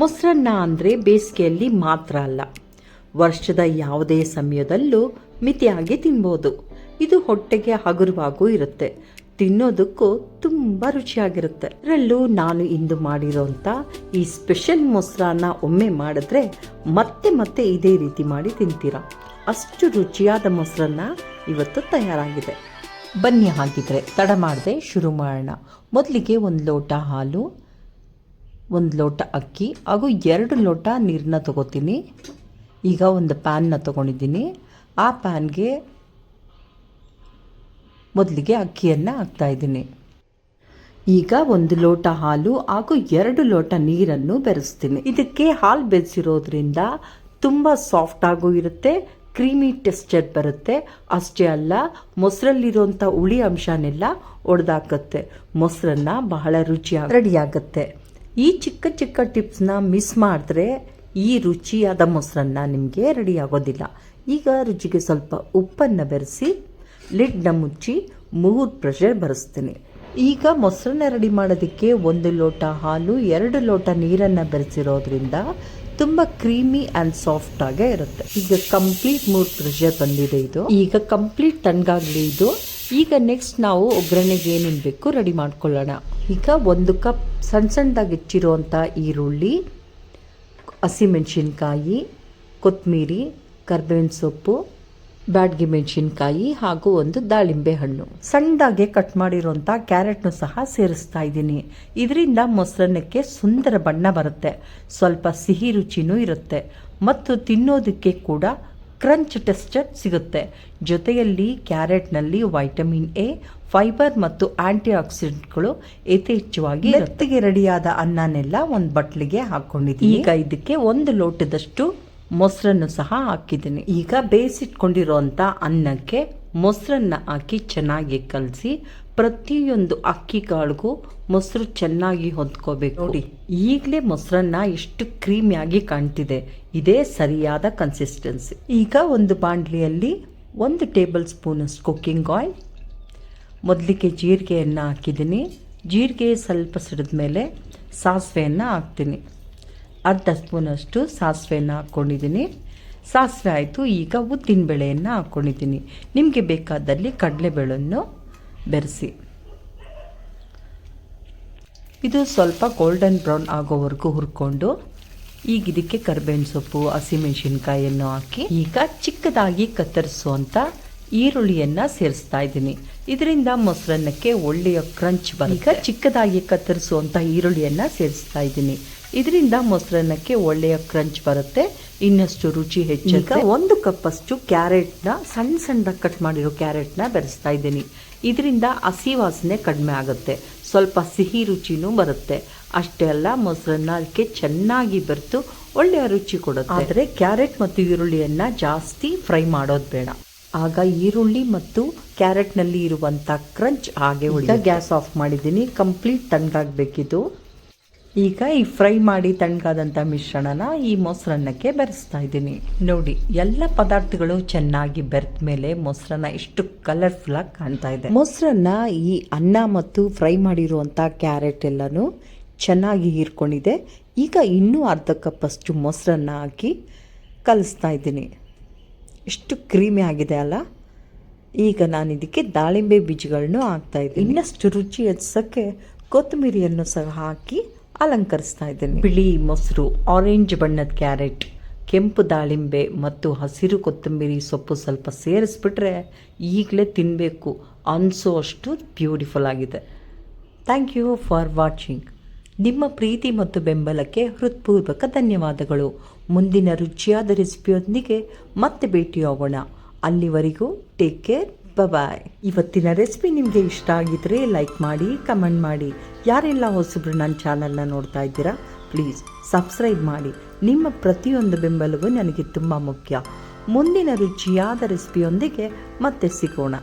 ಮೊಸರನ್ನ ಅಂದರೆ ಬೇಸಿಗೆಯಲ್ಲಿ ಮಾತ್ರ ಅಲ್ಲ, ವರ್ಷದ ಯಾವುದೇ ಸಮಯದಲ್ಲೂ ಮಿತಿಯಾಗಿ ತಿನ್ಬೋದು. ಇದು ಹೊಟ್ಟೆಗೆ ಹಗುರವಾಗೂ ಇರುತ್ತೆ, ತಿನ್ನೋದಕ್ಕೂ ತುಂಬ ರುಚಿಯಾಗಿರುತ್ತೆ. ಅದರಲ್ಲೂ ನಾನು ಇಂದು ಮಾಡಿರೋಂಥ ಈ ಸ್ಪೆಷಲ್ ಮೊಸರನ್ನ ಒಮ್ಮೆ ಮಾಡಿದ್ರೆ ಮತ್ತೆ ಮತ್ತೆ ಇದೇ ರೀತಿ ಮಾಡಿ ತಿಂತೀರಾ. ಅಷ್ಟು ರುಚಿಯಾದ ಮೊಸರನ್ನ ಇವತ್ತು ತಯಾರಾಗಿದೆ. ಬನ್ನಿ ಹಾಗಿದ್ರೆ ತಡ ಮಾಡದೆ ಶುರು ಮಾಡೋಣ. ಮೊದಲಿಗೆ 1 ಲೋಟ ಹಾಲು, 1 ಲೋಟ ಅಕ್ಕಿ ಹಾಗೂ 2 ಲೋಟ ನೀರನ್ನ ತಗೋತೀನಿ. ಈಗ ಒಂದು ಪ್ಯಾನ್ನ ತೊಗೊಂಡಿದ್ದೀನಿ. ಆ ಪ್ಯಾನ್ಗೆ ಮೊದಲಿಗೆ ಅಕ್ಕಿಯನ್ನು ಹಾಕ್ತಾಯಿದ್ದೀನಿ. ಈಗ 1 ಲೋಟ ಹಾಲು ಹಾಗೂ 2 ಲೋಟ ನೀರನ್ನು ಬೆರೆಸ್ತೀನಿ. ಇದಕ್ಕೆ ಹಾಲು ಬೆರೆಸಿರೋದ್ರಿಂದ ತುಂಬ ಸಾಫ್ಟಾಗೂ ಇರುತ್ತೆ, ಕ್ರೀಮಿ ಟೆಕ್ಸ್ಚರ್ ಬರುತ್ತೆ. ಅಷ್ಟೇ ಅಲ್ಲ, ಮೊಸರಲ್ಲಿರುವಂಥ ಹುಳಿ ಅಂಶನೆಲ್ಲ ಒಡೆದಾಕತ್ತೆ. ಮೊಸರನ್ನ ಬಹಳ ರುಚಿಯಾಗಿ ರೆಡಿಯಾಗುತ್ತೆ. ಈ ಚಿಕ್ಕ ಚಿಕ್ಕ ಟಿಪ್ಸ್ನ ಮಿಸ್ ಮಾಡಿದ್ರೆ ಈ ರುಚಿಯಾದ ಮೊಸರನ್ನ ನಿಮಗೆ ರೆಡಿ ಆಗೋದಿಲ್ಲ. ಈಗ ರುಚಿಗೆ ಸ್ವಲ್ಪ ಉಪ್ಪನ್ನು ಬೆರೆಸಿ ಲಿಡ್ನ ಮುಚ್ಚಿ 3 ಪ್ರೆಷರ್ ಬರೆಸ್ತೀನಿ. ಈಗ ಮೊಸರನ್ನ ರೆಡಿ ಮಾಡೋದಕ್ಕೆ 1 ಲೋಟ ಹಾಲು 2 ಲೋಟ ನೀರನ್ನು ಬೆರೆಸಿರೋದ್ರಿಂದ ತುಂಬ ಕ್ರೀಮಿ ಆ್ಯಂಡ್ ಸಾಫ್ಟಾಗೇ ಇರುತ್ತೆ. ಈಗ ಕಂಪ್ಲೀಟ್ 3 ಪ್ರೆಷರ್ ಬಂದಿದೆ. ಇದು ಈಗ ಕಂಪ್ಲೀಟ್ ತಣ್ಣಗಾಗಲಿ ಇದು. ಈಗ ನೆಕ್ಸ್ಟ್ ನಾವು ಒಗ್ಗರಣೆಗೆ ಏನೇನು ಬೇಕು ರೆಡಿ ಮಾಡ್ಕೊಳ್ಳೋಣ. ಈಗ 1 ಕಪ್ ಸಣ್ಣದಾಗಿ ಹೆಚ್ಚಿರುವಂಥ ಈರುಳ್ಳಿ, ಹಸಿಮೆಣಸಿನ್ಕಾಯಿ, ಕೊತ್ತಂಬರಿ, ಕರ್ಬೇವಿನ ಸೊಪ್ಪು, ಬ್ಯಾಡಗಿ ಮೆಣಸಿನ್ಕಾಯಿ ಹಾಗೂ 1 ದಾಳಿಂಬೆ ಹಣ್ಣು. ಸಣ್ಣದಾಗೆ ಕಟ್ ಮಾಡಿರೋಂಥ ಕ್ಯಾರೆಟ್ನು ಸಹ ಸೇರಿಸ್ತಾ ಇದ್ದೀನಿ. ಇದರಿಂದ ಮೊಸರನ್ನಕ್ಕೆ ಸುಂದರ ಬಣ್ಣ ಬರುತ್ತೆ, ಸ್ವಲ್ಪ ಸಿಹಿ ರುಚಿನೂ ಇರುತ್ತೆ ಮತ್ತು ತಿನ್ನೋದಕ್ಕೆ ಕೂಡ ಕ್ರಂಚ್ ಟೆಕ್ಸ್ಚರ್ ಸಿಗುತ್ತೆ. ಜೊತೆಯಲ್ಲಿ ಕ್ಯಾರೆಟ್ನಲ್ಲಿ ವೈಟಮಿನ್ ಎ, ಫೈಬರ್ ಮತ್ತು ಆಂಟಿ ಆಕ್ಸಿಡೆಂಟ್ಗಳು ಯಥೇಚ್ಛವಾಗಿ ಮೆತ್ತಗೆ ರೆಡಿಯಾದ ಅನ್ನನೆಲ್ಲ ಒಂದು ಬಟ್ಲಿಗೆ ಹಾಕ್ಕೊಂಡಿದ್ದೀನಿ. ಈಗ ಇದಕ್ಕೆ 1 ಲೋಟದಷ್ಟು ಮೊಸರನ್ನು ಸಹ ಹಾಕಿದ್ದೀನಿ. ಈಗ ಬೇಯಿಸಿಟ್ಕೊಂಡಿರೋಂಥ ಅನ್ನಕ್ಕೆ ಮೊಸರನ್ನ ಹಾಕಿ ಚೆನ್ನಾಗಿ ಕಲಸಿ ಪ್ರತಿಯೊಂದು ಅಕ್ಕಿ ಕಾಳಿಗೂ ಮೊಸರು ಚೆನ್ನಾಗಿ ಹೊಂದ್ಕೋಬೇಕು. ನೋಡಿ, ಈಗಲೇ ಮೊಸರನ್ನ ಎಷ್ಟು ಕ್ರೀಮಿಯಾಗಿ ಕಾಣ್ತಿದೆ. ಇದೇ ಸರಿಯಾದ ಕನ್ಸಿಸ್ಟೆನ್ಸಿ. ಈಗ ಒಂದು ಬಾಣಲಿಯಲ್ಲಿ 1 ಟೇಬಲ್ ಸ್ಪೂನಷ್ಟು ಕುಕ್ಕಿಂಗ್ ಆಯಿಲ್, ಮೊದಲಿಗೆ ಜೀರಿಗೆಯನ್ನು ಹಾಕಿದ್ದೀನಿ. ಜೀರಿಗೆ ಸ್ವಲ್ಪ ಸಿಡಿದ ಮೇಲೆ ಸಾಸಿವೆಯನ್ನು ಹಾಕ್ತೀನಿ. ಅರ್ಧ ಸ್ಪೂನಷ್ಟು ಸಾಸಿವೆಯನ್ನು ಹಾಕ್ಕೊಂಡಿದ್ದೀನಿ. ಸಾಸಿವೆ ಆಯಿತು. ಈಗ ಉದ್ದಿನಬೇಳೆಯನ್ನು ಹಾಕ್ಕೊಂಡಿದ್ದೀನಿ. ನಿಮಗೆ ಬೇಕಾದಲ್ಲಿ ಕಡಲೆಬೇಳೆಯನ್ನು ಬೆರೆಸಿ ಇದು ಸ್ವಲ್ಪ ಗೋಲ್ಡನ್ ಬ್ರೌನ್ ಆಗೋವರೆಗೂ ಹುರ್ಕೊಂಡು ಈಗ ಇದಕ್ಕೆ ಕರ್ಬೇವಿನ ಸೊಪ್ಪು, ಹಸಿಮೆಣಸಿನ್ಕಾಯಿಯನ್ನು ಹಾಕಿ ಈಗ ಚಿಕ್ಕದಾಗಿ ಕತ್ತರಿಸುವಂಥ ಈರುಳ್ಳಿಯನ್ನು ಸೇರಿಸ್ತಾ ಇದ್ದೀನಿ. ಇದರಿಂದ ಮೊಸರನ್ನಕ್ಕೆ ಒಳ್ಳೆಯ ಕ್ರಂಚ್ ಬರುತ್ತೆ. ಈಗ ಚಿಕ್ಕದಾಗಿ ಕತ್ತರಿಸುವಂಥ ಈರುಳ್ಳಿಯನ್ನು ಸೇರಿಸ್ತಾ ಇದ್ದೀನಿ. ಇದರಿಂದ ಮೊಸರನ್ನಕ್ಕೆ ಒಳ್ಳೆಯ ಕ್ರಂಚ್ ಬರುತ್ತೆ, ಇನ್ನಷ್ಟು ರುಚಿ ಹೆಚ್ಚುತ್ತೆ. 1 ಕಪ್ಪಷ್ಟು ಕ್ಯಾರೆಟ್ನ ಸಣ್ಣದಾಗಿ ಕಟ್ ಮಾಡಿರೋ ಕ್ಯಾರೆಟ್ನ ಬೆರೆಸ್ತಾ ಇದ್ದೀನಿ. ಇದರಿಂದ ಹಸಿ ವಾಸನೆ ಕಡಿಮೆ ಆಗುತ್ತೆ, ಸ್ವಲ್ಪ ಸಿಹಿ ರುಚಿನೂ ಬರುತ್ತೆ. ಅಷ್ಟೇ ಅಲ್ಲ, ಮೊಸರನ್ನ ಅದಕ್ಕೆ ಚೆನ್ನಾಗಿ ಬೆರೆತು ಒಳ್ಳೆಯ ರುಚಿ ಕೊಡುತ್ತೆ. ಆದರೆ ಕ್ಯಾರೆಟ್ ಮತ್ತು ಈರುಳ್ಳಿಯನ್ನು ಜಾಸ್ತಿ ಫ್ರೈ ಮಾಡೋದು ಬೇಡ, ಆಗ ಈರುಳ್ಳಿ ಮತ್ತು ಕ್ಯಾರೆಟ್ನಲ್ಲಿ ಇರುವಂಥ ಕ್ರಂಚ್ ಹಾಗೆ ಉಳಿಯುತ್ತೆ. ಗ್ಯಾಸ್ ಆಫ್ ಮಾಡಿದ್ದೀನಿ. ಕಂಪ್ಲೀಟ್ ತಣ್ಣಗಾಗಬೇಕಿದು. ಈಗ ಈ ಫ್ರೈ ಮಾಡಿ ತಣ್ಣಗಾದಂಥ ಮಿಶ್ರಣನ ಈ ಮೊಸರನ್ನಕ್ಕೆ ಬೆರೆಸ್ತಾ ಇದ್ದೀನಿ. ನೋಡಿ, ಎಲ್ಲ ಪದಾರ್ಥಗಳು ಚೆನ್ನಾಗಿ ಬೆರೆತ ಮೇಲೆ ಮೊಸರನ್ನ ಎಷ್ಟು ಕಲರ್ಫುಲ್ಲಾಗಿ ಕಾಣ್ತಾ ಇದೆ. ಮೊಸರನ್ನ ಈ ಅನ್ನ ಮತ್ತು ಫ್ರೈ ಮಾಡಿರುವಂಥ ಕ್ಯಾರೆಟ್ ಎಲ್ಲನೂ ಚೆನ್ನಾಗಿ ಹೀರ್ಕೊಂಡಿದೆ. ಈಗ ಇನ್ನೂ ಅರ್ಧ ಕಪ್ಪಷ್ಟು ಮೊಸರನ್ನ ಹಾಕಿ ಕಲಿಸ್ತಾ ಇದ್ದೀನಿ. ಎಷ್ಟು ಕ್ರೀಮಿ ಆಗಿದೆ ಅಲ್ಲ. ಈಗ ನಾನು ಇದಕ್ಕೆ ದಾಳಿಂಬೆ ಬೀಜಗಳನ್ನು ಹಾಕ್ತಾ ಇದ್ದೀನಿ. ಇನ್ನಷ್ಟು ರುಚಿ ಹೆಚ್ಚಿಸೋಕ್ಕೆ ಕೊತ್ತಂಬರಿಯನ್ನು ಸಹ ಹಾಕಿ ಅಲಂಕರಿಸ್ತಾ ಇದ್ದೀನಿ. ಬಿಳಿ ಮೊಸರು, ಆರೆಂಜ್ ಬಣ್ಣದ ಕ್ಯಾರೆಟ್, ಕೆಂಪು ದಾಳಿಂಬೆ ಮತ್ತು ಹಸಿರು ಕೊತ್ತಂಬರಿ ಸೊಪ್ಪು ಸ್ವಲ್ಪ ಸೇರಿಸ್ಬಿಟ್ರೆ ಈಗಲೇ ತಿನ್ನಬೇಕು ಅನಿಸೋ ಅಷ್ಟು ಬ್ಯೂಟಿಫುಲ್ ಆಗಿದೆ. Thank you for watching. ನಿಮ್ಮ ಪ್ರೀತಿ ಮತ್ತು ಬೆಂಬಲಕ್ಕೆ ಹೃತ್ಪೂರ್ವಕ ಧನ್ಯವಾದಗಳು. ಮುಂದಿನ ರುಚಿಯಾದ ರೆಸಿಪಿಯೊಂದಿಗೆ ಮತ್ತೆ ಭೇಟಿಯಾಗೋಣ. ಅಲ್ಲಿವರೆಗೂ ಟೇಕ್ ಕೇರ್, ಬಾಯ್. ಇವತ್ತಿನ ರೆಸಿಪಿ ನಿಮಗೆ ಇಷ್ಟ ಆಗಿದ್ರೆ ಲೈಕ್ ಮಾಡಿ, ಕಮೆಂಟ್ ಮಾಡಿ. ಯಾರೆಲ್ಲ ಹೊಸಬ್ರು ನನ್ನ ಚಾನಲ್ನ ನೋಡ್ತಾ ಇದ್ದೀರಾ, ಪ್ಲೀಸ್ ಸಬ್ಸ್ಕ್ರೈಬ್ ಮಾಡಿ. ನಿಮ್ಮ ಪ್ರತಿಯೊಂದು ಬೆಂಬಲವೂ ನನಗೆ ತುಂಬ ಮುಖ್ಯ. ಮುಂದಿನ ರುಚಿಯಾದ ರೆಸಿಪಿಯೊಂದಿಗೆ ಮತ್ತೆ ಸಿಗೋಣ.